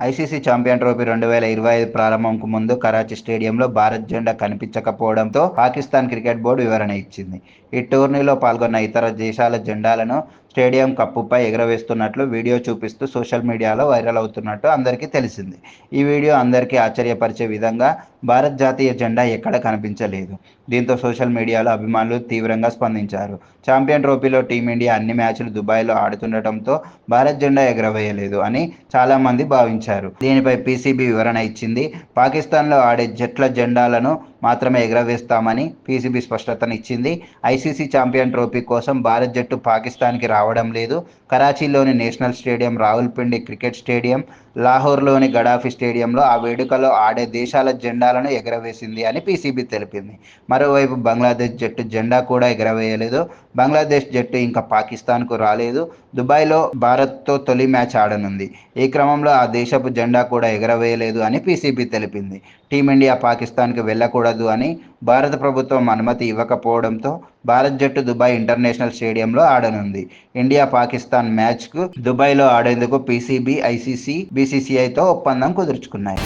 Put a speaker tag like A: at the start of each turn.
A: ICC champion trophy 2025 ప్రారంభంకు ముందు కరాచీ స్టేడియంలో భారత్ జెండా కనిపించకపోవడంతో పాకిస్తాన్ క్రికెట్ బోర్డు వివరణ ఇచ్చింది. ఈ టోర్నీలో పాల్గొన్న ఇతర దేశాల జెండాలను స్టేడియం కప్పుపై ఎగురవేస్తున్నట్లు వీడియో చూపిస్తూ సోషల్ మీడియాలో వైరల్ అవుతున్నట్టు అందరికీ తెలిసింది. ఈ వీడియో అందరికీ ఆశ్చర్యపరిచే విధంగా భారత్ జాతీయ జెండా ఎక్కడ కనిపించలేదు. దీంతో సోషల్ మీడియాలో అభిమానులు తీవ్రంగా స్పందించారు. ఛాంపియన్ ట్రోఫీలో టీమిండియా అన్ని మ్యాచ్లు దుబాయ్లో ఆడుతుండటంతో భారత్ జెండా ఎగురవేయలేదు అని చాలామంది భావించారు. దీనిపై పీసీబీ వివరణ ఇచ్చింది. పాకిస్తాన్లో ఆడే జట్ల జెండాలను మాత్రమే ఎగురవేస్తామని పీసీబీ స్పష్టతనిచ్చింది. ఐసీసీ ఛాంపియన్ ట్రోఫీ కోసం భారత్ జట్టు పాకిస్తాన్కి రావడం లేదు. కరాచీలోని national stadium, Rawalpindi cricket stadium, లాహోర్లోని గడాఫీ స్టేడియంలో ఆ వేడుకలో ఆడే దేశాల జెండాలను ఎగురవేసింది అని పీసీబీ తెలిపింది. మరోవైపు బంగ్లాదేశ్ జట్టు జెండా కూడా ఎగురవేయలేదు. బంగ్లాదేశ్ జట్టు ఇంకా పాకిస్తాన్కు రాలేదు. దుబాయ్లో భారత్తో తొలి మ్యాచ్ ఆడనుంది. ఈ క్రమంలో ఆ దేశపు జెండా కూడా ఎగురవేయలేదు అని పీసీబీ తెలిపింది. టీమిండియా పాకిస్తాన్కి వెళ్లకూడదు అని భారత ప్రభుత్వం అనుమతి ఇవ్వకపోవడంతో భారత్ జట్టు దుబాయ్ ఇంటర్నేషనల్ స్టేడియంలో ఆడనుంది. ఇండియా పాకిస్తాన్ మ్యాచ్కు దుబాయ్లో ఆడేందుకు పీసీబీ, ఐసీసీ, బీసీసీఐతో ఒప్పందం కుదుర్చుకున్నాయి.